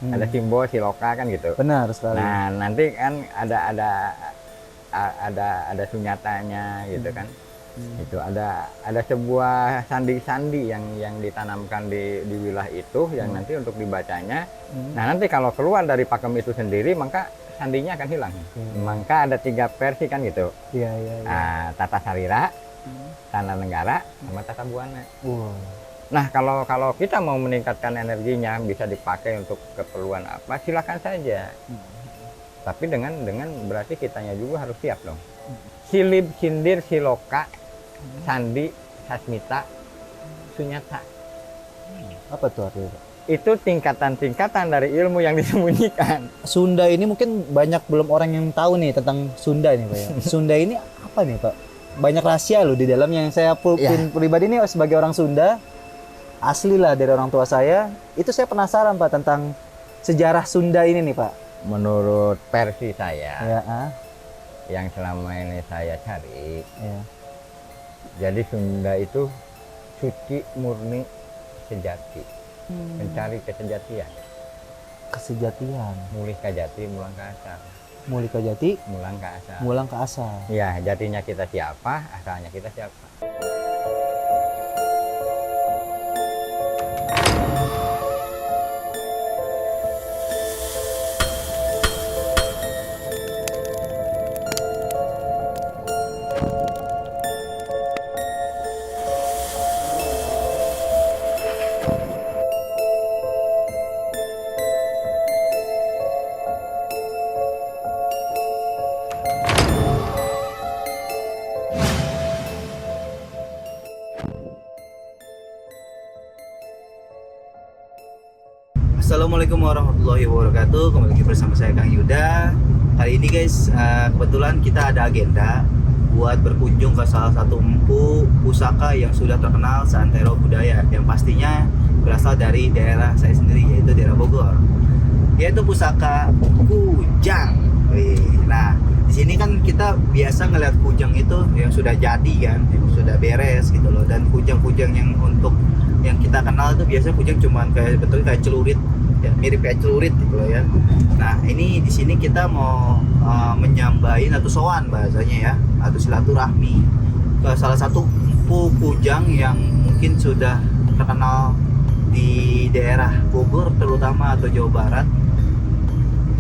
ada simbol siloka kan gitu. Benar sekali. Nah, nanti kan ada sunyatanya gitu kan. Itu ada sebuah sandi-sandi yang ditanamkan di wilayah itu yang nanti untuk dibacanya. Nah, nanti kalau keluar dari pakem itu sendiri maka sandinya akan hilang. Maka ada 3 versi kan gitu. Iya, iya, iya. Nah, tata sarira, tata nenggara, sama tata buana. Wow. Nah, kalau kita mau meningkatkan energinya bisa dipakai untuk keperluan apa, silakan saja. Tapi dengan berarti kitanya juga harus siap dong. Silib, sindir, siloka, sandi, sasmita, sunyata. Apa tuh artinya? Itu tingkatan-tingkatan dari ilmu yang disembunyikan. Sunda ini mungkin banyak belum orang yang tahu nih tentang Sunda nih Pak ya. Sunda ini apa nih Pak? Banyak rahasia loh di dalamnya yang saya pribadi nih sebagai orang Sunda, asli lah dari orang tua saya, itu saya penasaran Pak tentang sejarah Sunda ini nih Pak. Menurut versi saya, Ya, yang selama ini saya cari, ya. jadi Sunda itu suci, murni, sejati. Mencari kesejatian. Kesejatian. Mulih ka jati, mulang ke asal. Mulai ke jati, Mulang ke asal. mulang ke asal. Ya, jatinya kita siapa, asalnya kita siapa. Assalamualaikum warahmatullahi wabarakatuh. Kembali lagi bersama saya Kang Yuda. Kali ini guys, kebetulan kita ada agenda buat berkunjung ke salah satu empu pusaka yang sudah terkenal seantero budaya, yang pastinya berasal dari daerah saya sendiri, yaitu daerah Bogor, yaitu pusaka kujang. Nah, di sini kan kita biasa ngeliat kujang itu yang sudah jadi kan, yang sudah beres gitu loh. Dan kujang-kujang yang untuk yang kita kenal itu biasanya kujang cuman kayak celurit, ya, mirip kayak celurit gitu loh ya. Nah, ini di sini kita mau menyambahin atau sowan bahasanya ya, atau silaturahmi ke salah satu empu kujang yang mungkin sudah terkenal di daerah Bogor terutama atau Jawa Barat.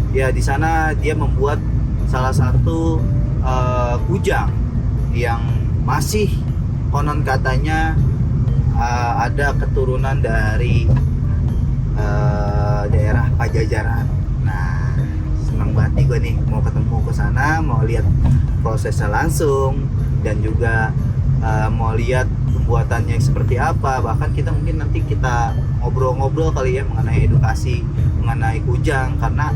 Ya, di sana dia membuat salah satu kujang yang masih konon katanya ada keturunan dari daerah Pajajaran. Nah, senang banget nih gue nih mau ketemu ke sana, mau lihat prosesnya langsung dan juga mau lihat pembuatannya seperti apa. Bahkan kita mungkin nanti kita ngobrol-ngobrol kali ya mengenai edukasi mengenai kujang, karena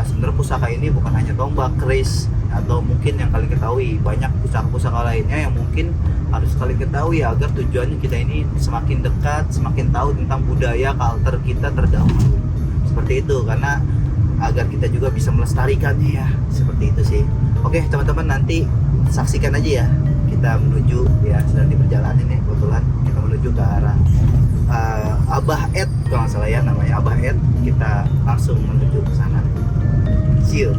sebenarnya pusaka ini bukan hanya tombak, keris, atau mungkin yang kalian ketahui banyak pusaka-pusaka lainnya yang mungkin harus kalian ketahui ya, agar tujuannya kita ini semakin dekat, semakin tahu tentang budaya culture kita terdahulu. Seperti itu, karena agar kita juga bisa melestarikannya ya, seperti itu sih. Oke teman-teman, nanti saksikan aja ya, kita menuju ya, sedang di perjalanan nih kebetulan kita menuju ke arah Abah Ed kalau nggak salah ya namanya, Abah Ed. Kita langsung menuju ke sana. See you.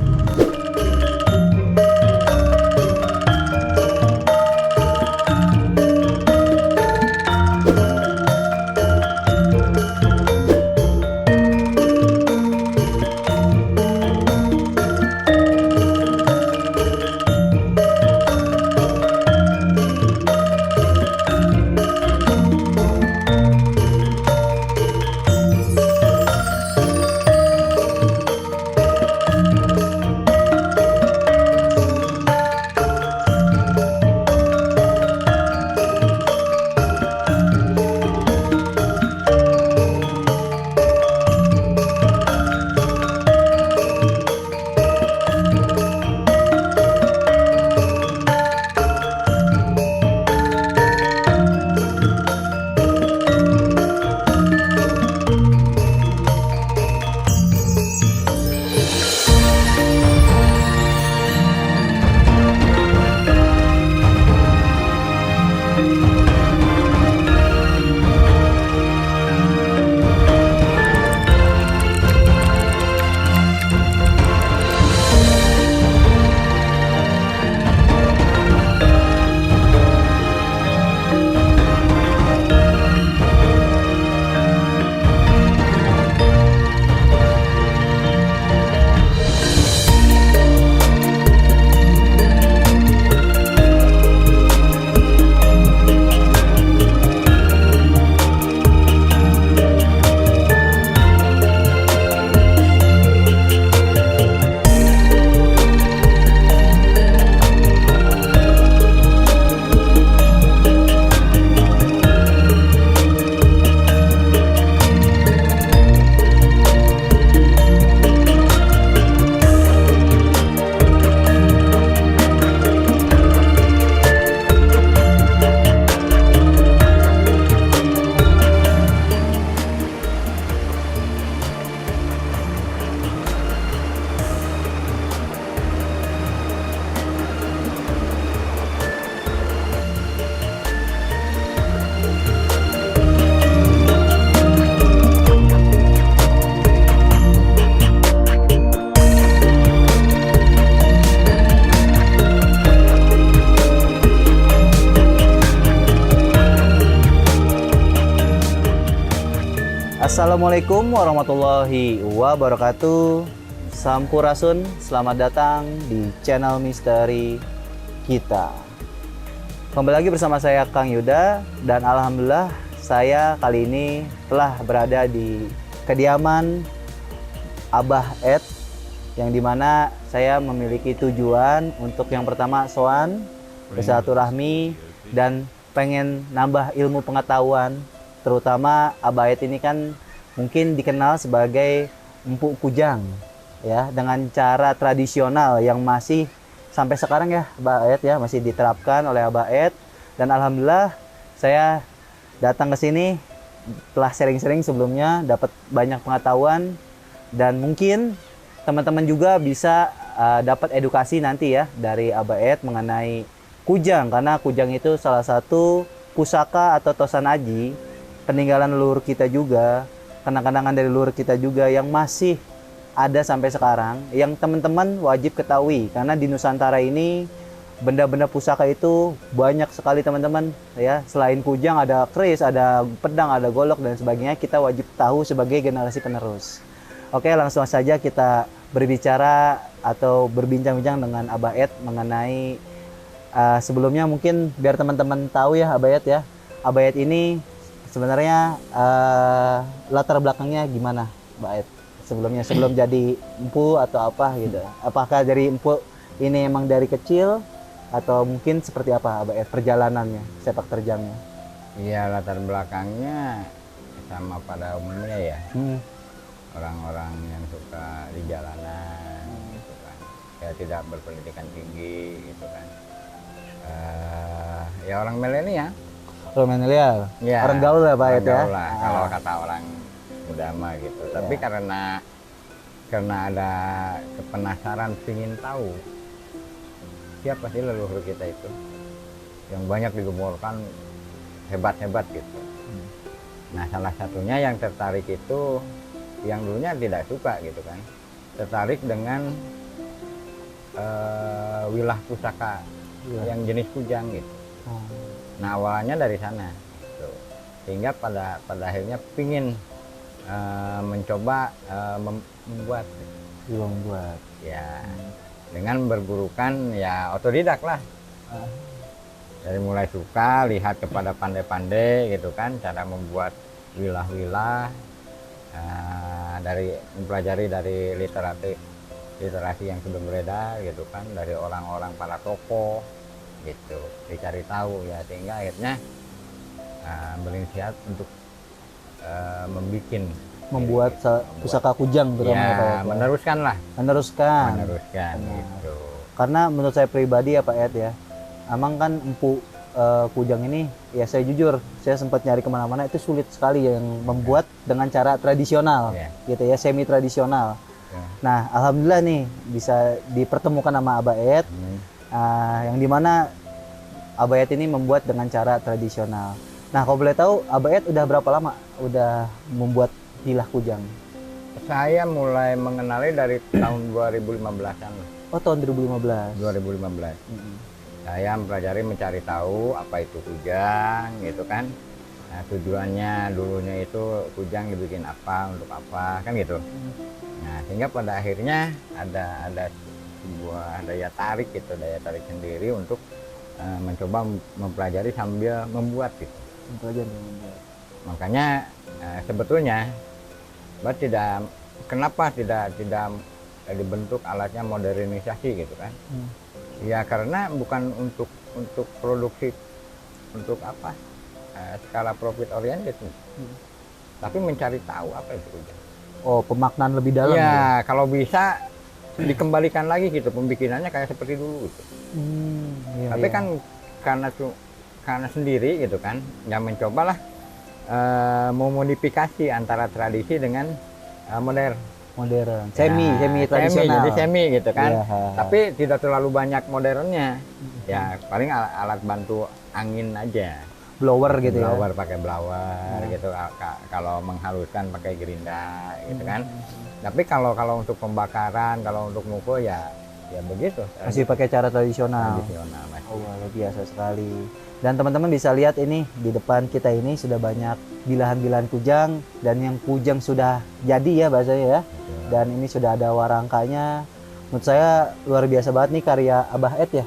Assalamualaikum warahmatullahi wabarakatuh. Sampurasun, selamat datang di channel misteri kita. Kembali lagi bersama saya Kang Yuda, dan alhamdulillah saya kali ini telah berada di kediaman Abah Ed, yang dimana saya memiliki tujuan untuk yang pertama soan, bersilaturahmi, dan pengen nambah ilmu pengetahuan. Terutama Abah Ed ini kan mungkin dikenal sebagai empuk kujang, ya, dengan cara tradisional yang masih sampai sekarang ya Abah Ed ya masih diterapkan oleh Abah Ed. Dan alhamdulillah saya datang ke sini telah sering-sering sebelumnya, dapat banyak pengetahuan, dan mungkin teman-teman juga bisa dapat edukasi nanti ya dari Abah Ed mengenai kujang, karena kujang itu salah satu pusaka atau tosan aji peninggalan leluhur kita juga, kenang-kenangan dari leluhur kita juga yang masih ada sampai sekarang, yang teman-teman wajib ketahui. Karena di Nusantara ini benda-benda pusaka itu banyak sekali teman-teman ya. Selain kujang ada keris, ada pedang, ada golok dan sebagainya. Kita wajib tahu sebagai generasi penerus. Oke, langsung saja kita berbicara atau berbincang-bincang dengan Abah Ed mengenai sebelumnya mungkin biar teman-teman tahu ya Abah Ed ya. Abah Ed ini sebenarnya latar belakangnya gimana, Mbak Ed? Sebelum jadi empu atau apa gitu? Apakah dari empu ini emang dari kecil atau mungkin seperti apa, Mbak Ed, perjalanannya, sepak terjangnya? Iya, latar belakangnya sama pada umumnya ya. Orang-orang yang suka di jalanan, gitu kan. Ya tidak berpendidikan tinggi, gitu kan. Ya orang milenial. Orang milenial, Ya, orang gaul lah Pak Ed ya. Kalau kata orang muda mah gitu. Tapi karena ada kepenasaran, ingin tahu siapa sih leluhur kita itu yang banyak digemborkan hebat-hebat gitu. Nah, salah satunya yang tertarik itu yang dulunya tidak suka gitu kan, tertarik dengan wilah pusaka yang jenis kujang gitu. Nah, awalnya dari sana gitu. Sehingga pada akhirnya pingin mencoba membuat ya, dengan bergurukan ya otodidak lah. Dari mulai suka, lihat kepada pandai-pandai gitu kan, cara membuat wilah-wilah, dari mempelajari dari literasi yang sudah beredar gitu kan, dari orang-orang para tokoh gitu, dicari tahu ya, sehingga akhirnya berinisiat untuk membuat pusaka kujang terutama ya, ya, Pak Ed, meneruskan gitu. Karena menurut saya pribadi ya Pak Ed ya, emang kan empu kujang ini ya, saya jujur saya sempat nyari kemana-mana, itu sulit sekali yang membuat dengan cara tradisional gitu ya, semi tradisional. Nah, alhamdulillah nih bisa dipertemukan sama Abah Ed. Yang dimana Abah Ed ini membuat dengan cara tradisional. Nah, kalau boleh tahu Abah Ed udah berapa lama udah membuat wilah kujang? Saya mulai mengenali dari tahun 2015-an. Oh, tahun 2015. 2015. Saya mempelajari, mencari tahu apa itu kujang gitu kan. Nah, tujuannya dulunya itu kujang dibikin apa, untuk apa kan gitu. Nah, sehingga pada akhirnya ada sebuah daya tarik gitu, daya tarik sendiri untuk mencoba mempelajari sambil membuat gitu. Makanya sebetulnya kenapa tidak dibentuk alatnya modernisasi gitu kan? Ya karena bukan untuk produksi, untuk apa, skala profit oriented, tapi mencari tahu apa itu kujang. Oh, pemaknaan lebih dalam ya? Kalau bisa dikembalikan lagi gitu, pembikinannya kayak seperti dulu gitu. Tapi kan karena sendiri gitu kan, ya mencobalah memodifikasi antara tradisi dengan modern, semi tradisional. Jadi semi gitu kan. Tapi tidak terlalu banyak modernnya. Ya paling alat bantu angin aja. Blower gitu ya. Pakai blower gitu. Kalau menghaluskan pakai gerinda gitu kan. Tapi kalau untuk pembakaran, kalau untuk mukul ya ya begitu. Masih pakai cara tradisional. Tradisional Mas. Oh, luar biasa sekali. Dan teman-teman bisa lihat ini di depan kita ini sudah banyak bilahan-bilahan kujang, dan yang kujang sudah jadi ya bahasanya ya. Betul. Dan ini sudah ada warangkanya. Menurut saya luar biasa banget nih karya Abah Ed ya.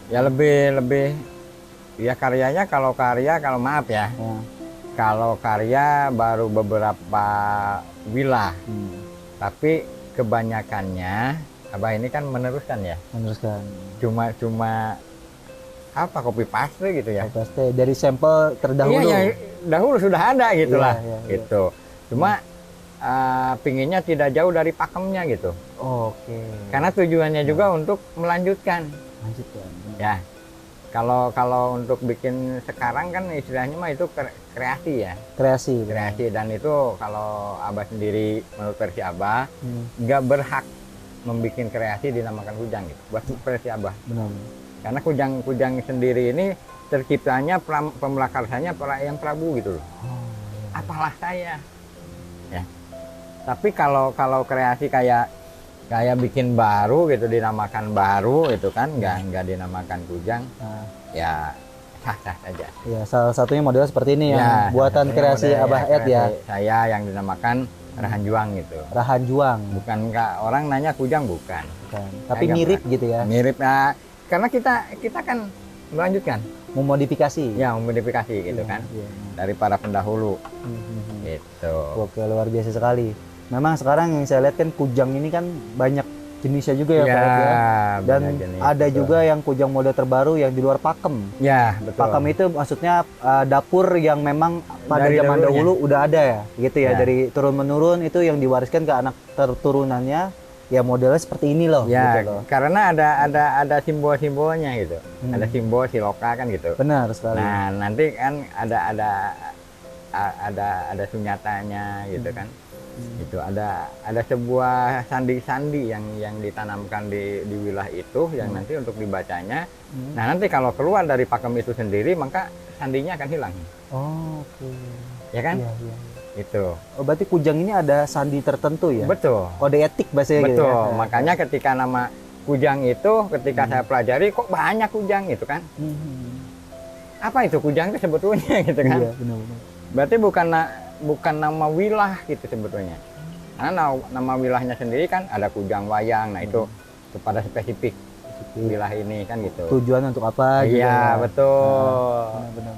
Ya lebih ya karyanya, kalau maaf ya, Ya. kalau karya baru beberapa wilah, tapi kebanyakannya Abah ini kan meneruskan ya, Meneruskan. cuma apa, copy paste gitu ya. Pasti dari sampel terdahulu. Iya, yang dahulu sudah ada gitulah, Iya. gitu. Cuma pinginnya tidak jauh dari pakemnya gitu, Oke. karena tujuannya juga untuk melanjutkan. Lanjutkan. Ya, kalau untuk bikin sekarang kan istilahnya mah itu kreasi ya, Kreasi. kreasi. Dan itu kalau Abah sendiri, menurut versi Abah, Hmm, nggak berhak membuat kreasi dinamakan kujang gitu, buat versi Abah. benar. Karena kujang sendiri ini terciptanya pemlakarsanya yang Prabu gitu loh. Oh, Apalah saya, ya. Tapi kalau kreasi kayak bikin baru gitu, dinamakan baru itu kan, nggak dinamakan kujang, nah, ya sah-sah saja. ya salah satunya model seperti ini ya, Ya, buatan salah satunya kreasi model Abah Ed ya. kreasi saya yang dinamakan Rahan Juang gitu. Rahan Juang. Bukan orang nanya kujang, bukan. Bukan. Tapi Agak mirip berat. gitu ya. Mirip, karena kita kan melanjutkan, Memodifikasi. ya memodifikasi gitu kan, Iya. dari para pendahulu Hmm. gitu. Oke, luar biasa sekali. Memang sekarang yang saya lihat kan kujang ini kan banyak jenisnya juga ya, Pak Ed ya. Dan banyak jenis, ada betul. juga yang kujang model terbaru yang di luar pakem. Ya, betul. Pakem itu maksudnya dapur yang memang pada Dari zaman dahulunya. dahulu udah ada ya, gitu ya. Ya. Dari turun menurun itu yang diwariskan ke anak turunannya, ya modelnya seperti ini loh. Ya, gitu loh. karena ada simbol-simbolnya gitu. Ada simbol siloka kan gitu. Benar sekali. Nah, nanti kan ada sunyatanya gitu kan. Itu ada sebuah sandi-sandi yang ditanamkan di wilayah itu, yang nanti untuk dibacanya. Nah, nanti kalau keluar dari pakem itu sendiri, maka sandinya akan hilang. Oh, oke. Ya kan? Iya, iya. Itu. Oh, berarti kujang ini ada sandi tertentu ya? Betul. Kode etik bahasanya gitu Betul. ya? Makanya ketika nama kujang itu, ketika saya pelajari, kok banyak kujang gitu kan? Apa itu kujang itu sebetulnya gitu kan? Iya, benar-benar. Berarti bukan nama wilayah gitu sebetulnya. Karena nama wilayahnya sendiri kan ada kujang wayang. Nah, itu kepada spesifik wilayah ini kan gitu. Tujuan untuk apa gitu Iya, ya? betul. Benar.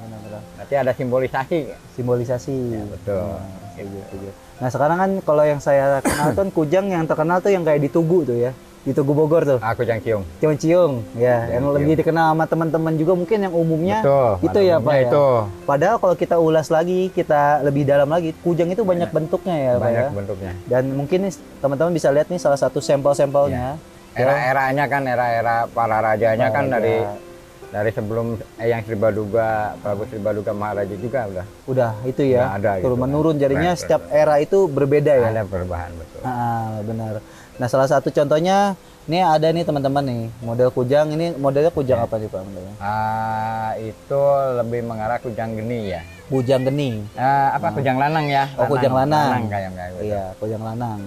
Berarti ada simbolisasi. Simbolisasi. Ya, betul. Nah, setuju. Nah, sekarang kan kalau yang saya kenal tuh kujang yang terkenal tuh yang kayak di Tugu tuh ya. Di Tugu Bogor tuh. Kujang ciung. Ciung-ciung ya, yang Ciung. lebih dikenal sama teman-teman juga mungkin yang umumnya Betul. itu pada ya, umumnya Pak ya. Itu Padahal kalau kita ulas lagi, kita lebih dalam lagi, kujang itu banyak bentuknya ya, Pak banyak ya. bentuknya. Dan mungkin nih teman-teman bisa lihat nih salah satu sampel-sampelnya. Era-eranya kan era para rajanya kan Raja. dari sebelum yang Sribaduga, Prabu Sribaduga Maharaja juga Udah itu ya, Udah ada turun gitu kan. menurun jadinya Benar, setiap era itu berbeda ya. ada perubahan, betul. Benar. Nah, salah satu contohnya ini ada nih teman-teman nih, model kujang. Ini modelnya kujang apa nih Pak modelnya? Itu lebih mengarah kujang geni ya. Kujang geni. Kujang lanang ya. Oh, kujang lanang. kayak gitu. Iya, kujang lanang.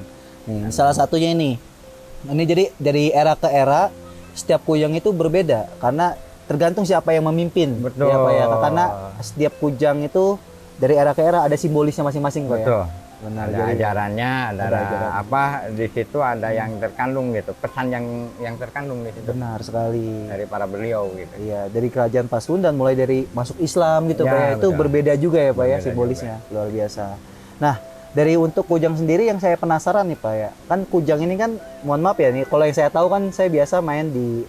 Nih, ini salah satunya ini. Ini jadi dari era ke era setiap kujang itu berbeda karena tergantung siapa yang memimpin. Betul. Ya, Pak ya. Karena setiap kujang itu dari era ke era ada simbolisnya masing-masing, Pak ya. Betul. Benar. Ada Jadi, ajarannya, ada ajaran. apa di situ ada yang terkandung gitu, pesan yang terkandung di situ benar sekali. dari para beliau gitu. Iya, dari kerajaan Pasundan mulai dari masuk Islam gitu Ya, Pak ya. Itu betul. berbeda juga ya Pak ya Berbeda simbolisnya. Luar biasa. Nah, dari untuk kujang sendiri yang saya penasaran nih Pak ya. Kan kujang ini kan mohon maaf ya nih, kalau yang saya tahu kan saya biasa main di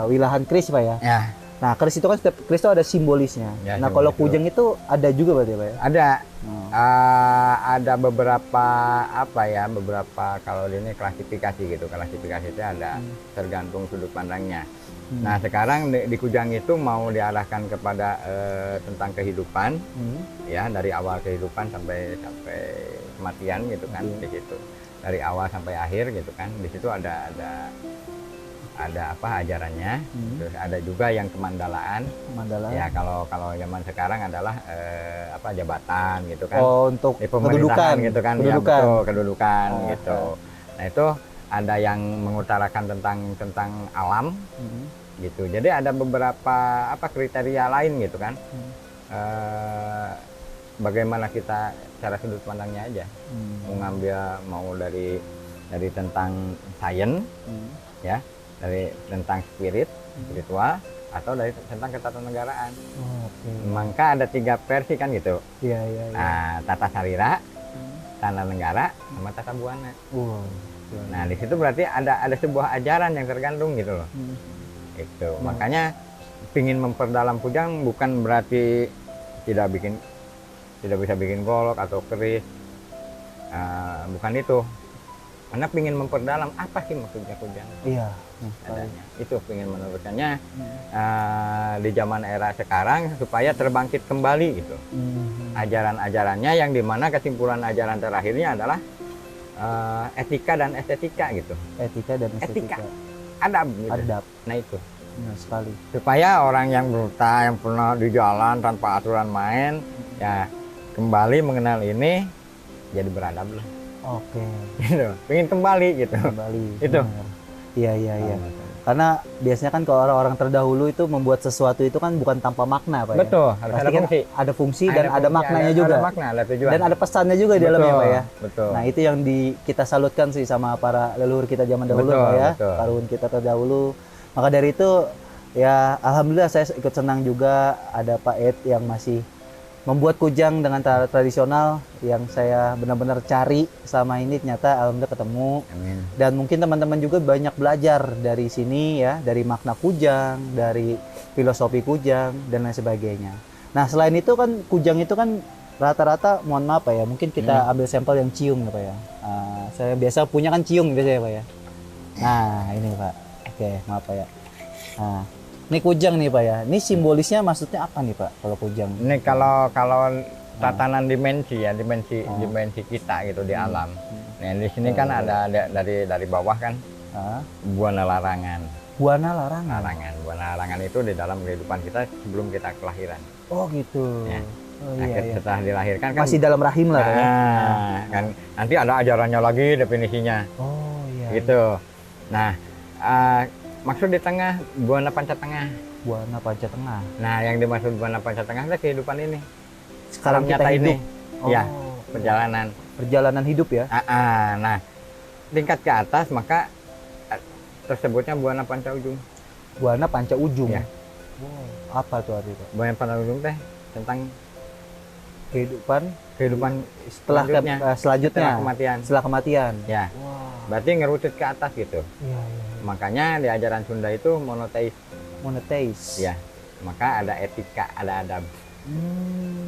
wilahan keris Pak ya. Ya, Nah, keris itu kan setiap keris itu ada simbolisnya. Ya, Nah, kalau simbolis kujang itu ada juga berarti Pak ya. ada Oh. ada beberapa beberapa kalau ini klasifikasi gitu. Klasifikasi itu ada tergantung sudut pandangnya. Nah, sekarang di kujang itu mau diarahkan kepada tentang kehidupan, ya, dari awal kehidupan sampai kematian gitu kan, di situ. Dari awal sampai akhir gitu kan. Di situ ada apa ajarannya. Terus ada juga yang kemandalaan. Mandala. Ya, kalau zaman sekarang adalah jabatan gitu kan. Oh, untuk Di pemerintahan kedudukan gitu kan. Kedudukan. Ya, betul, kedudukan Oh, gitu. Nah, itu ada yang mengutarakan tentang alam gitu. Jadi ada beberapa kriteria lain gitu kan. Bagaimana kita cara sudut pandangnya aja. Mengambil mau dari tentang sains ya, dari tentang spiritual atau dari tentang ketatanegaraan. Maka ada 3 versi kan gitu. Iya. Nah, tata sarira, tata negara, sama tata buana. Nah, di situ berarti ada sebuah ajaran yang tergantung gitu loh. Itu. Makanya pingin memperdalam Kujang bukan berarti tidak bisa bikin golok atau keris. Bukan itu. Karena pingin memperdalam apa sih maksudnya Kujang. Iya. Adanya. Itu pingin meneruskannya di zaman era sekarang supaya terbangkit kembali gitu. Ajaran-ajarannya yang dimana kesimpulan ajaran terakhirnya adalah etika dan estetika gitu. Etika dan estetika. Adab gitu. Adab. Nah itu. Benar sekali. Supaya orang yang buta, yang pernah di jalan tanpa aturan main, ya kembali mengenal ini, jadi beradab lah. Oke. Gitu. Pengen kembali gitu. Kembali. Itu. Benar. Iya. Karena biasanya kan kalau orang-orang terdahulu itu membuat sesuatu itu kan bukan tanpa makna, Pak. Betul, ya? harus Pasti ada kan fungsi. ada fungsi dan ada fungsi, maknanya juga. Ada makna, ada tujuan. Dan ada pesannya juga di dalamnya, Pak ya. Betul. Nah, itu yang kita salutkan sih sama para leluhur kita zaman dahulu, Betul, Pak ya. betul. Paruhun kita terdahulu. Maka dari itu ya alhamdulillah saya ikut senang juga ada Pak Ed yang masih membuat kujang dengan cara tradisional yang saya benar-benar cari sama ini, ternyata alhamdulillah ketemu. Amin. Dan mungkin teman-teman juga banyak belajar dari sini ya, dari makna kujang, dari filosofi kujang dan lain sebagainya. Nah, selain itu kan kujang itu kan rata-rata, mohon maaf Pak ya, mungkin kita ambil sampel yang ciung ya Pak ya. Saya biasa punya kan ciung biasanya Pak ya. Nah, ini Pak. Oke, maaf Pak ya. Nah, ini kujang nih Pak ya. Ini simbolisnya maksudnya apa nih Pak kalau kujang? Ini kalau tatanan dimensi ya, dimensi kita gitu di alam. Nah, di sini kan ada dari bawah kan buana larangan. Buana larangan. Buana larangan itu di dalam kehidupan kita sebelum kita kelahiran. Oh gitu. Ya. Oh, Nah, iya. setelah dilahirkan kan Masih dalam rahim lah Pak ya. kan nanti ada ajarannya lagi definisinya. Oh iya. Gitu. Nah, maksud di tengah buana panca tengah. Buana panca tengah. Nah, yang dimaksud buana panca tengah adalah kehidupan ini. Sekarang Alam kita nyata hidup. ini. Ya, perjalanan. Perjalanan hidup ya. Nah, tingkat ke atas maka tersebutnya buana panca ujung. Buana panca ujung. Ya. Wow. Apa tuh artinya? Buana panca ujung teh tentang kehidupan setelah selanjutnya. setelah kematian. Setelah kematian. Ya. Wow. Berarti ngerucut ke atas gitu. Iya. Makanya di ajaran Sunda itu monoteis. Monoteis. Ya. Maka ada etika, ada adab.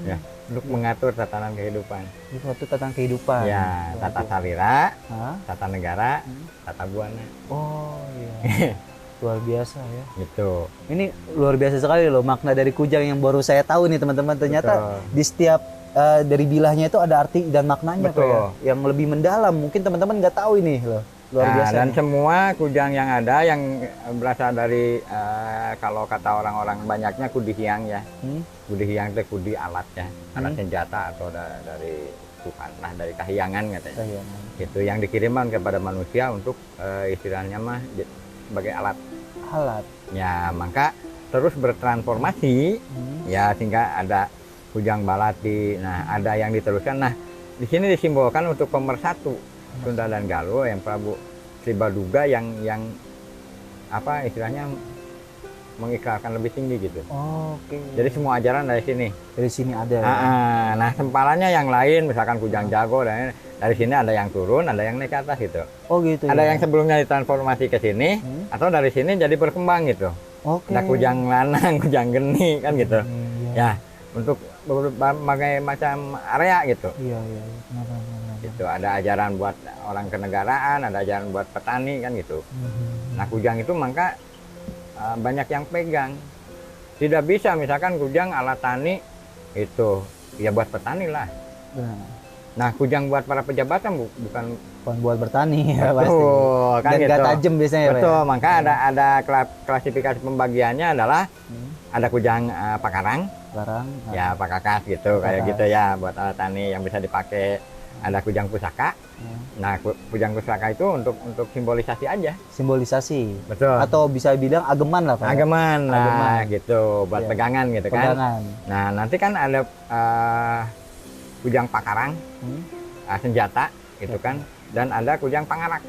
Ya, untuk mengatur tatanan kehidupan. Itu tentang kehidupan. Ya, tata sarira, Hah? tata negara, tata buana. Oh iya. Luar biasa ya. Gitu. Ini luar biasa sekali loh makna dari kujang yang baru saya tahu nih teman-teman. Ternyata Betul. di setiap dari bilahnya itu ada arti dan maknanya Pak ya. Yang lebih mendalam. Mungkin teman-teman nggak tahu ini loh. Luar biasa. Dan nih. semua kujang yang ada yang berasal dari kalau kata orang-orang banyaknya kudi hiang ya. Kudi hiang itu kudi alat ya, alat senjata atau dari Tuhan, nah dari kahiyangan katanya. Kahiyangan. Itu yang dikirimkan kepada manusia untuk istilahnya mah sebagai alat. Alat. Ya, maka terus bertransformasi ya sehingga ada kujang balati. Nah, ada yang diteruskan. Nah, di sini disimbolkan untuk pemersatu Sunda dan Galuh yang Prabu Sri Baduga yang apa istilahnya mengikrarkan lebih tinggi gitu. Oke. Jadi semua ajaran dari sini. Dari sini ada. Nah, sempalannya yang lain misalkan kujang jago dan dari sini ada yang turun, ada yang naik ke atas gitu. Oh gitu. Ada ya? yang sebelumnya ditransformasi ke sini atau dari sini jadi berkembang gitu. Oke. Ada kujang lanang, kujang geni kan gitu. Iya. Ya, untuk berbagai macam area gitu. Iya. Gitu. Ada ajaran buat orang kenegaraan, ada ajaran buat petani kan gitu. Nah, kujang itu maka banyak yang pegang. Tidak bisa misalkan kujang alat tani itu ya buat petani lah. Nah, kujang buat para pejabat kan bukan buat bertani ya pasti. Kan Dan gitu. nggak tajam biasanya. Betul, Pak, ya? maka ada klasifikasi pembagiannya adalah ada kujang pakarang, Sekarang. ya pakakas gitu, kayak gitu ya buat alat tani yang bisa dipakai. Ada kujang pusaka, Nah, kujang pusaka itu untuk simbolisasi aja. Simbolisasi. Betul. Atau bisa bilang ageman lah Pak. Ageman, nah Ageman. gitu, buat Iya. pegangan gitu kan. Pegangan. Nah, nanti kan ada kujang pakarang, senjata gitu kan, dan ada kujang pangarak.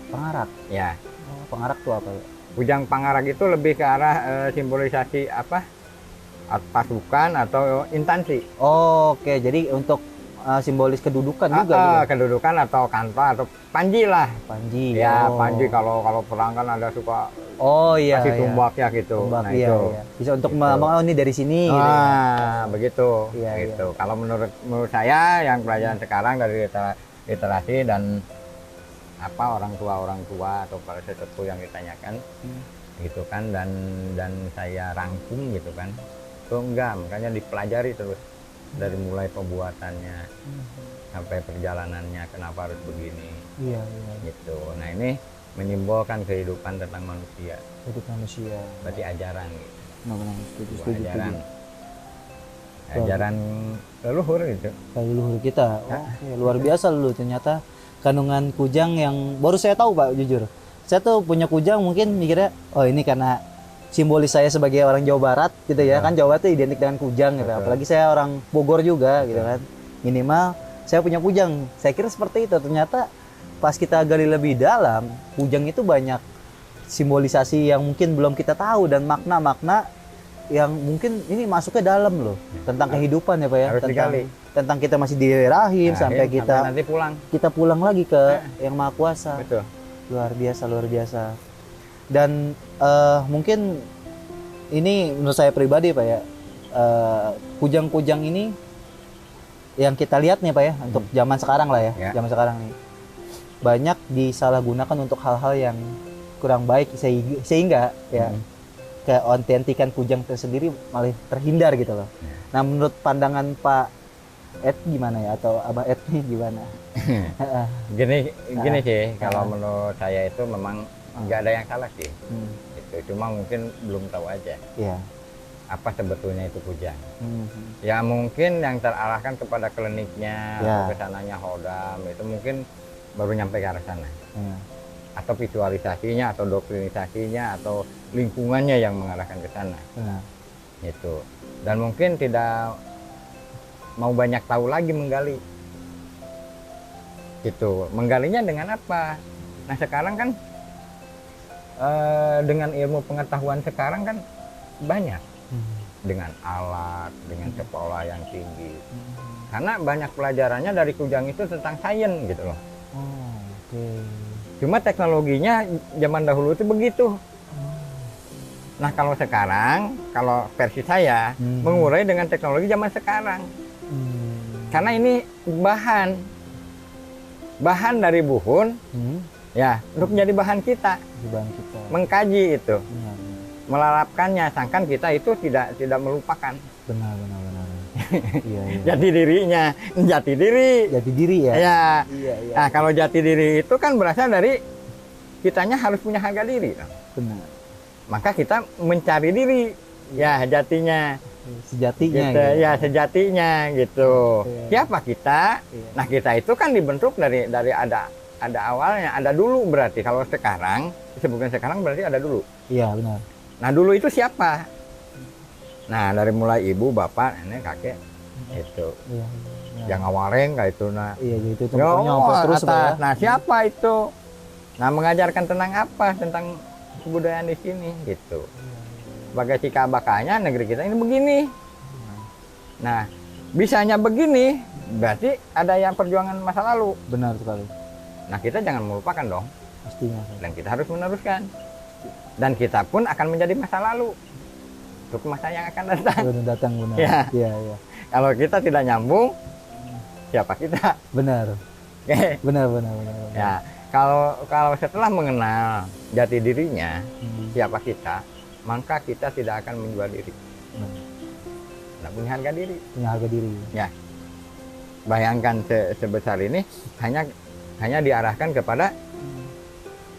Pangarak. Ya, Oh, pangarak tuh apa ya? kujang pangarak itu lebih ke arah simbolisasi apa? Pasukan atau instansi. Oh, oke. Jadi untuk simbolis kedudukan juga gitu. Kedudukan atau kantor atau panji lah. Panji. Ya, oh. panji kalau perang kan ada suka Oh iya. kasih iya. tumbak ya gitu. Tumbak, Nah, iya, itu. iya. Bisa untuk Gitu. oh ini dari sini gitu. Begitu. Iya, Gitu. Kalau menurut saya yang pelajaran sekarang dari literasi dan apa orang tua atau para sesepuh yang ditanyakan gitu kan, dan saya rangkum gitu kan. Itu enggak, makanya dipelajari terus dari mulai pembuatannya sampai perjalanannya kenapa harus begini Iya, iya. gitu. Nah, ini menyimbolkan kehidupan tentang manusia, Hidup manusia. berarti ajaran gitu. Benar-benar setuju, Sebuah setuju, ajaran setuju. ajaran leluhur gitu. Leluhur kita. Oke, luar biasa lu ternyata kandungan kujang yang baru saya tahu Pak, jujur. Saya tuh punya kujang mungkin mikirnya oh ini karena simbolis saya sebagai orang Jawa Barat gitu ya. Kan Jawa Barat itu identik dengan kujang gitu. Betul. Apalagi saya orang Bogor juga gitu kan. Minimal saya punya kujang. Saya kira seperti itu. Ternyata pas kita gali lebih dalam, kujang itu banyak simbolisasi yang mungkin belum kita tahu dan makna-makna yang mungkin ini masuknya dalam loh tentang kehidupan ya Pak ya, Harus digali. tentang kita masih di rahim sampai kita nanti pulang. pulang lagi ke Yang Maha Kuasa. Betul. Luar biasa. Dan mungkin ini menurut saya pribadi Pak ya, kujang-kujang ini yang kita lihat nih Pak ya, untuk zaman sekarang lah ya, Ya. zaman sekarang nih banyak disalahgunakan untuk hal-hal yang kurang baik sehingga ya keautentikan kujang tersendiri malah terhindar gitu loh. Ya. Nah, menurut pandangan Pak Ed gimana ya, atau Abah Ed nih gimana? Gini sih, kalau menurut saya itu memang nggak ada yang salah sih. Itu cuma mungkin belum tahu aja Iya. apa sebetulnya itu kujang. Hmm. Ya mungkin yang terarahkan kepada kliniknya Ya. atau kesananya hodam itu mungkin baru nyampe ke arah sana. Iya. Atau visualisasinya atau doktrinisasinya atau lingkungannya yang mengarahkan ke sana. Benar. Gitu. Dan mungkin tidak mau banyak tahu lagi menggali. Gitu. Menggalinya dengan apa? Nah, sekarang kan dengan ilmu pengetahuan sekarang kan banyak, dengan alat, dengan sekolah yang tinggi. Karena banyak pelajarannya dari kujang itu tentang sains gitu loh. Oh, oke. Cuma teknologinya zaman dahulu itu begitu. Nah, kalau sekarang, kalau versi saya mengurai dengan teknologi zaman sekarang. Karena ini bahan dari buhun, ya, untuk menjadi bahan kita, Beban kita. mengkaji itu, Benar. melarapkannya, sangkan kita itu tidak melupakan Benar. Iya. jati dirinya, jati diri. Jati diri ya. Ya. Iya. Nah, kalau jati diri itu kan berasal dari kitanya harus punya harga diri. Benar. Maka kita mencari diri, ya jatinya. Sejatinya Gitu, gitu. ya sejatinya gitu. Iya. Siapa kita? Iya. Nah, kita itu kan dibentuk dari ada awalnya, ada dulu berarti. Kalau sekarang disebutkan sekarang berarti ada dulu. Iya, benar. Nah, dulu itu siapa? Nah, dari mulai ibu, bapak, nenek, kakek itu. Iya. Yang ngawareng kayak itu. Nah, Iya, gitu itu ya, pokoknya apa terus Pak ya. atas. Nah, siapa itu? Nah, mengajarkan tentang apa? Tentang kebudayaan di sini gitu. Sebagai cikal bakalnya negeri kita ini begini. Nah, bisanya begini berarti ada yang perjuangan masa lalu. Benar sekali. Nah, kita jangan melupakan dong, Pastinya. Pak. dan kita harus meneruskan. Dan kita pun akan menjadi masa lalu untuk masa yang akan datang. Benar datang benar. Ya. Iya. Kalau kita tidak nyambung, siapa kita? Benar. Oke. Benar. Ya, kalau setelah mengenal jati dirinya, siapa kita, maka kita tidak akan menjual diri. Nah, punya harga diri. Punya harga diri. Ya, bayangkan sebesar ini hanya diarahkan kepada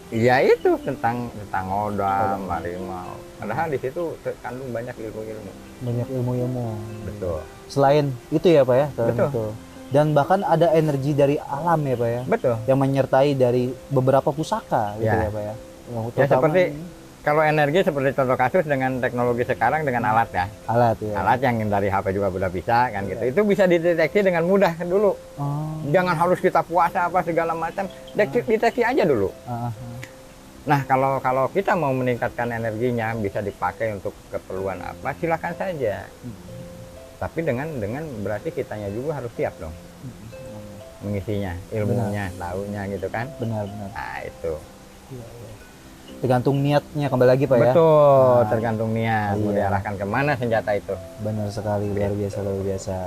ya itu tentang hodam, harimau. Padahal di situ terkandung banyak ilmu-ilmu. Banyak ilmu-ilmu. Betul. Selain itu ya Pak ya, selain Betul. itu. Dan bahkan ada energi dari alam ya Pak ya, Betul. yang menyertai dari beberapa pusaka gitu Ya. ya Pak ya. Yang Ya terutama seperti ini kalau energi seperti contoh kasus dengan teknologi sekarang dengan alat ya. alat ya. Alat yang dari HP juga udah bisa kan gitu. Itu bisa dideteksi dengan mudah dulu. Oh. Jangan harus kita puasa apa segala macam. Deteksi aja dulu. Ah, ah. Nah, kalau kita mau meningkatkan energinya bisa dipakai untuk keperluan apa, silakan saja. Tapi dengan berarti kitanya juga harus siap dong mengisinya, ilmunya, taunya gitu kan. Benar-benar. Nah, itu. Tergantung niatnya kembali lagi Pak ya. Betul, Nah, tergantung niat mau iya. diarahkan kemana senjata itu. benar sekali, luar biasa, luar biasa.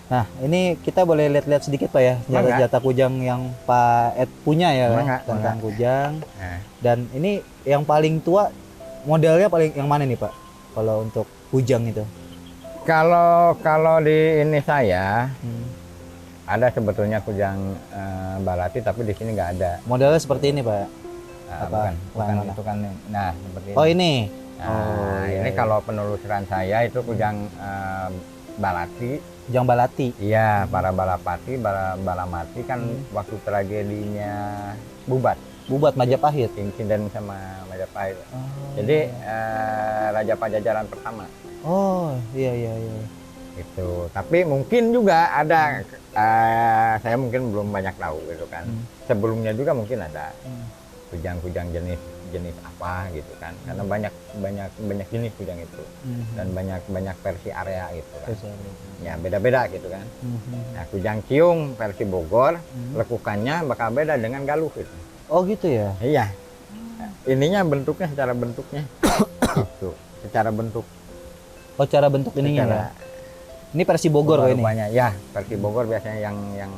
Nah, ini kita boleh lihat-lihat sedikit Pak ya, senjata kujang yang Pak Ed punya ya Pak, Mangga, tentang mangga. kujang. Nah, Dan ini yang paling tua, modelnya paling yang mana nih Pak? Kalau untuk kujang itu? kalau di ini saya Hmm. ada sebetulnya kujang balati tapi di sini nggak ada. Modelnya seperti ini Pak. Nah, Apa? bukan Mana? itu kan. Nah, seperti Oh ini. ini. Nah, Oh, iya, ini iya. kalau penelusuran saya itu kujang balati. Kujang balati. Iya, para balapati, balamati kan waktu tragedinya Bubat, Bubat Majapahit. insiden sama Majapahit. Oh, Jadi Raja Pajajaran pertama oh iya iya iya. itu. Tapi mungkin juga ada, saya mungkin belum banyak tahu gitu kan. Sebelumnya juga mungkin ada kujang-kujang jenis apa gitu kan. Karena banyak jenis kujang itu dan banyak versi area gitu kan. Ya beda-beda gitu kan. Nah, kujang ciung versi Bogor, lekukannya bakal beda dengan Galuh itu. Oh gitu ya. Iya. Ininya bentuknya secara bentuknya. Gitu. Secara bentuk. Oh cara bentuk ininya secara ya. Ini versi Bogor kok ini. rupanya. Ya, versi Bogor biasanya yang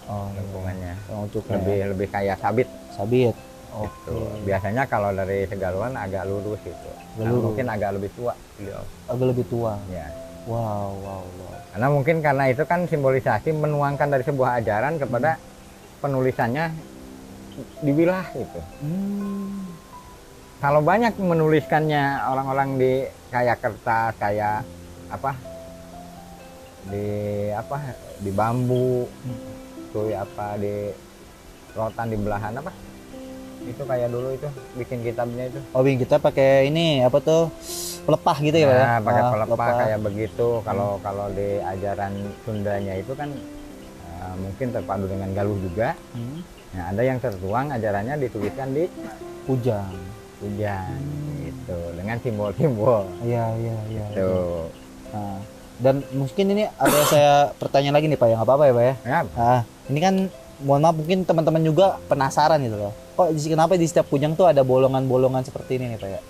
Oh, lengkungannya ucuknya. lebih kayak sabit. Sabit. Oh, Gitu. Biasanya kalau dari Tegaluan agak lurus gitu. Nah, Lurus. mungkin agak lebih tua beliau. agak lebih tua. Ya. Wow, wow, wow. Karena mungkin karena itu kan simbolisasi menuangkan dari sebuah ajaran kepada penulisannya dibilah gitu. Kalau banyak menuliskannya orang-orang di kayak kertas, kayak apa? Di bambu, tuh apa di rotan di belahan apa? Itu kayak dulu itu bikin kitabnya itu. Oh, Bing, kita pakai ini apa tuh? Pelepah gitu ya, Pak ya? Nah, pakai Ah, pelepah kayak begitu. Kalau di ajaran Sundanya itu kan mungkin terpadu dengan Galuh juga. Nah, ada yang tertuang ajarannya dituliskan di Kujang. kujang gitu dengan simbol-simbol. Iya, iya, iya. Tuh. Nah, dan mungkin ini ada saya pertanyaan lagi nih Pak, yang apa-apa ya Pak ya? Ya, Nah, ini kan mohon maaf mungkin teman-teman juga penasaran gitu loh. Kok kenapa di setiap kujang tuh ada bolongan-bolongan seperti ini nih Pak ya?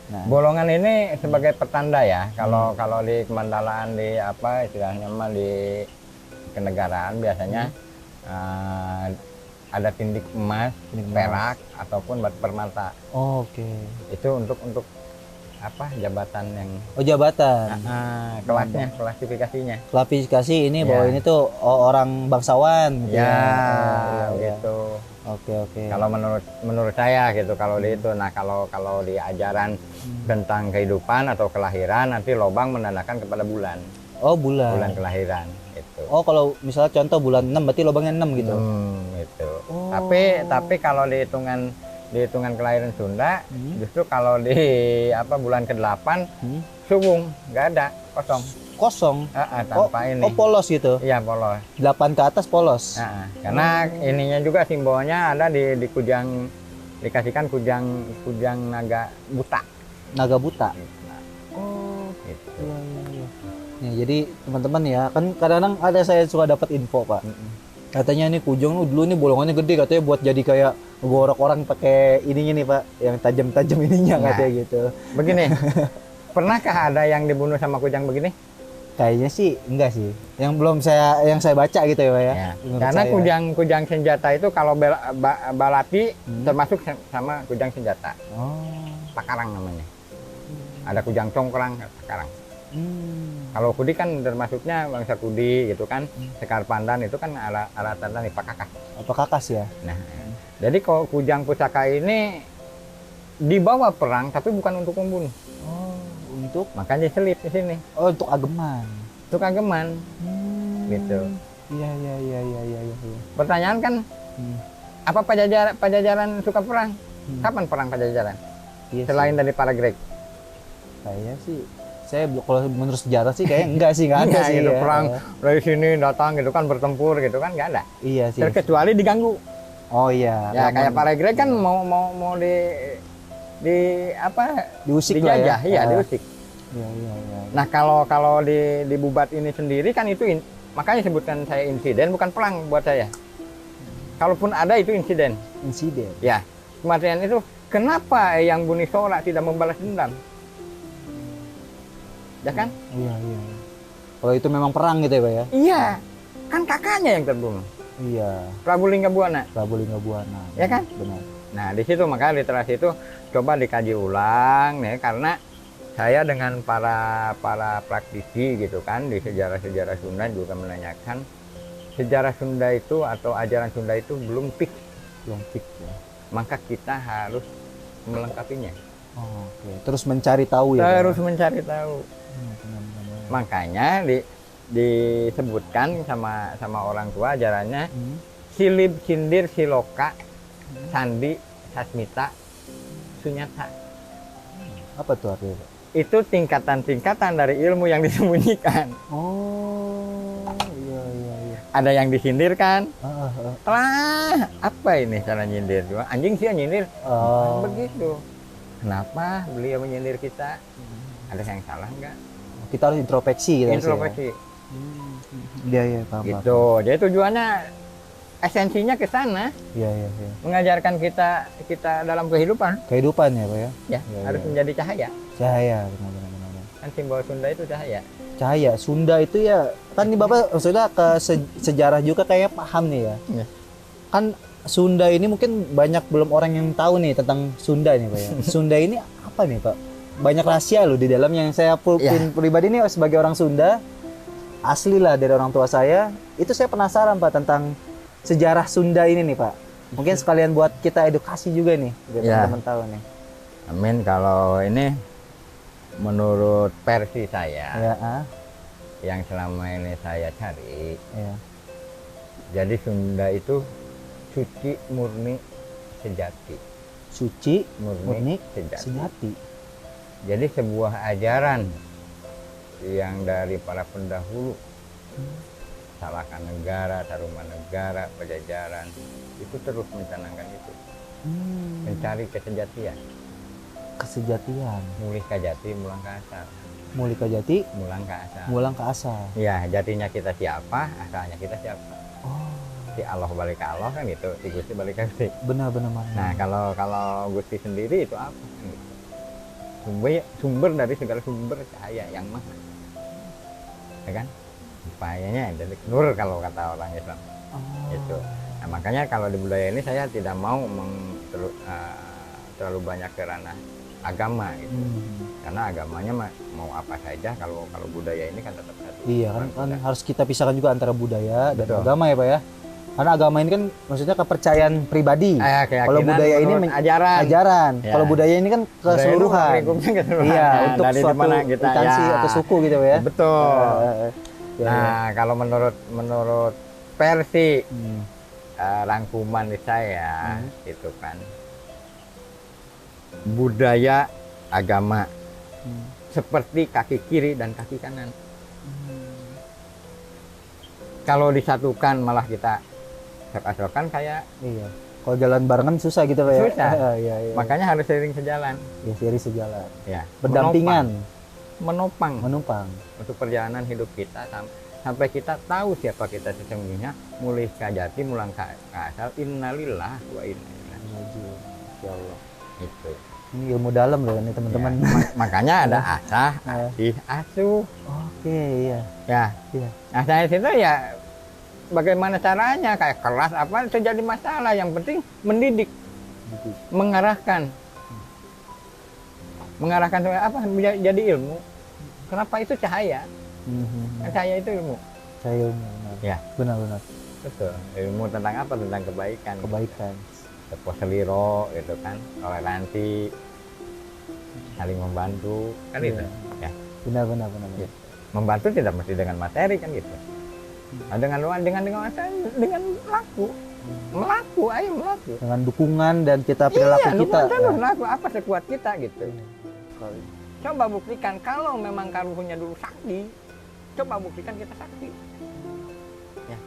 nah, bolongan ini sebagai pertanda ya. Kalau di kemandalaan di apa istilahnya mah di kenegaraan biasanya ada tindik emas, Tindik emas. perak ataupun batu permata. Oh, oke. Itu untuk apa jabatan yang Oh, jabatan. kelasnya, klasifikasinya. Klasifikasi ini bahwa Ya. ini tuh orang bangsawan gitu Ya, ya. Oh, iya, iya. gitu. Oke, oke. Kalau menurut saya gitu kalau di itu. Nah, kalau di ajaran tentang kehidupan atau kelahiran nanti lobang menandakan kepada bulan Oh, bulan. kelahiran itu. Oh, kalau misalnya contoh bulan 6 berarti lubangnya 6 gitu. Gitu. Oh. Tapi kalau di hitungan kelahiran Sunda justru kalau di bulan ke-8 subung nggak ada, kosong. Kosong. Tanpa ini. Oh, polos gitu. Iya, polos. 8 ke atas polos. Karena ininya juga simbolnya ada di kujang, dikasihkan kujang naga buta. Naga buta. Oh, Gitu. iya, iya, iya. Nih, jadi teman-teman ya, kan kadang-kadang ada saya suka dapat info, Pak. Katanya ini kujang dulu nih bolongannya gede, katanya buat jadi kayak ngegorok orang pakai ininya nih, Pak, yang tajam-tajam ininya Nah. katanya gitu. Begini, pernahkah ada yang dibunuh sama kujang begini? Kayaknya sih enggak sih. Yang saya baca gitu ya, Pak ya. Ya. Menurut Karena saya. kujang senjata itu kalau balati termasuk sama kujang senjata. Oh. Pakarang namanya. Ada kujang congkrang, pakarang. Hmm. Kalau kudi kan termasuknya bangsa kudi gitu kan. Sekar pandan itu kan alatan nih pakakas. Apa kakas ya? Nah, jadi kalau kujang pusaka ini dibawa perang tapi bukan untuk membunuh. Oh, untuk Makanya selip di sini. untuk ageman. Untuk ageman Hmm. gitu. Iya. Pertanyaan kan, Hmm. apa Pajajaran suka perang? Kapan perang Pajajaran? Iya Selain sih. dari para Grek. Saya sih, kalau menurut sejarah sih kayak enggak sih, enggak ada Nggak sih gitu, ya. perang dari sini datang gitu kan, bertempur gitu kan, nggak ada. Iya sih. Terkecuali diganggu. Oh iya. Ya Lamun- kayak para Grek kan mau di apa, diusik lah ya. dijajah, iya Ah, diusik. Iya. Nah kalau di Bubat ini sendiri kan itu makanya sebutkan saya insiden, bukan perang buat saya. Kalaupun ada itu insiden. Insiden. Ya, kematian itu kenapa yang Buni Sora tidak membalas dendam? Ya kan? Iya. Kalau itu memang perang gitu ya, Pak ya? Iya, kan kakaknya yang terbunuh, Iya. Prabu Linggabuana. Prabu Linggabuana. Ya kan? Benar. Nah, di situ maka literasi itu coba dikaji ulang ya, karena saya dengan para praktisi gitu kan di sejarah Sunda juga menanyakan sejarah Sunda itu atau ajaran Sunda itu belum fix, Ya. maka kita harus melengkapinya. Oh, oke. Terus mencari tahu ya. Pak? Terus mencari tahu. Benar. Makanya disebutkan sama orang tua ajarannya Hmm. silib, sindir, siloka, sandi, sasmita, sunyata. Apa tuh artinya, Pak? Itu tingkatan-tingkatan dari ilmu yang disembunyikan. Oh, iya. Ada yang disindirkan. Ah. Lah, apa ini cara nyindir? Anjing sih yang nyindir. Oh. Begitu. Kenapa beliau menyindir kita? Ada yang salah nggak? Kita harus introspeksi gitu. Introspeksi. Iya, paham. Gitu. Jadi tujuannya esensinya ke sana, Iya. mengajarkan kita dalam kehidupan. Kehidupan ya, Pak ya. Ya, Iya, harus iya. menjadi cahaya. Cahaya, benar. Kan simbol Sunda itu cahaya. Cahaya Sunda itu ya, kan nih Bapak maksudnya ke sejarah juga kayak paham nih ya. Iya. Kan Sunda ini mungkin banyak belum orang yang tahu nih tentang Sunda nih Pak ya. Sunda ini apa nih Pak? Banyak rahasia loh di dalam yang saya pribadi nih sebagai orang Sunda asli lah dari orang tua saya, itu saya penasaran Pak tentang sejarah Sunda ini nih Pak. Mungkin sekalian buat kita edukasi juga nih biar Ya. teman-teman tahu nih. Amin. Kalau ini menurut versi saya Ya, yang selama ini saya cari, ya. jadi Sunda itu suci, murni, sejati. Suci, Murni, murni, sejati. sejati. Jadi sebuah ajaran yang dari para pendahulu, Salahkan Negara, Tarumanegara, Pajajaran, itu terus mencanangkan itu, mencari kesejatian. Kesejatian. Mulih kajati, mulang ke asal. Mulih ke jati, Mulang ke asal. mulang ke asal. Ya, jatinya kita siapa, asalnya kita siapa. Oh, Si Allah balik ke Allah kan gitu, si Gusti balik ke Gusti. benar. Nah, kalau Gusti sendiri itu apa? Kan gitu. Sumber dari segala sumber cahaya yang maha. Ya kan? Upayanya dari nur kalau kata orang Islam. Itu. Nah, makanya kalau di budaya ini saya tidak mau terlalu banyak ke ranah agama gitu. Karena agamanya mau apa saja, kalau budaya ini kan tetap satu. Iya kan harus kita pisahkan juga antara budaya dan Betul. agama ya Pak ya. Karena agama ini kan maksudnya kepercayaan pribadi. Keyakinan Kalau budaya ini menurut ajaran. ajaran. Ya. Kalau budaya ini kan Budaya itu keseluruhan. lingkupnya keseluruhan. Iya, Nah, untuk dari suatu dimana kita instansi atau suku gitu Pak ya. Betul. Ya, Nah, kalau menurut versi Hmm. rangkuman di saya itu kan budaya agama seperti kaki kiri dan kaki kanan. Kalau disatukan malah kita sok-sokan kayak Iya. Kalau jalan barengan susah gitu Pak ya. Susah. Iya. makanya harus sering sejalan. Ya seri sejalan. Ya, Berdampingan, menopang menumpang. untuk perjalanan hidup kita sampai kita tahu siapa kita sesungguhnya, mulih kajati mulang ka asal, innalillah wa inna ilaihi Ya Allah. itu. Ini ilmu dalam loh ini teman-teman. Ya, makanya ada asah, asih, asuh. Oke, iya. Ya, Iya. asah itu ya bagaimana caranya, kayak kelas apa itu jadi masalah. Yang penting mendidik, mengarahkan supaya apa jadi ilmu. Kenapa itu cahaya? Kan cahaya itu ilmu. Saya ilmu, benar. Ya. Benar. Betul. Ilmu tentang apa? Tentang kebaikan. Kebaikan. Seliro gitu kan, toleransi, saling membantu kan Iya. itu. Ya. Benar. Ya. Membantu tidak mesti dengan materi kan gitu. Nah, dengan laku, ayo melaku. Dengan dukungan dan perilaku Iya, kita. dukungan kan laku apa sekuat kita gitu. Coba buktikan kalau memang kamu punya dulu sakti, coba buktikan kita sakti. Ya.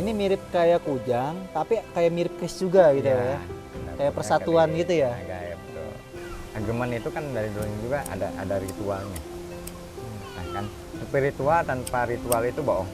Ini mirip kayak kujang, tapi kayak mirip kris juga gitu ya. Kayak persatuan gitu ya. Kayak betul. Ageman itu kan dari dulu juga ada ritualnya. Nah kan spiritual tanpa ritual itu bohong.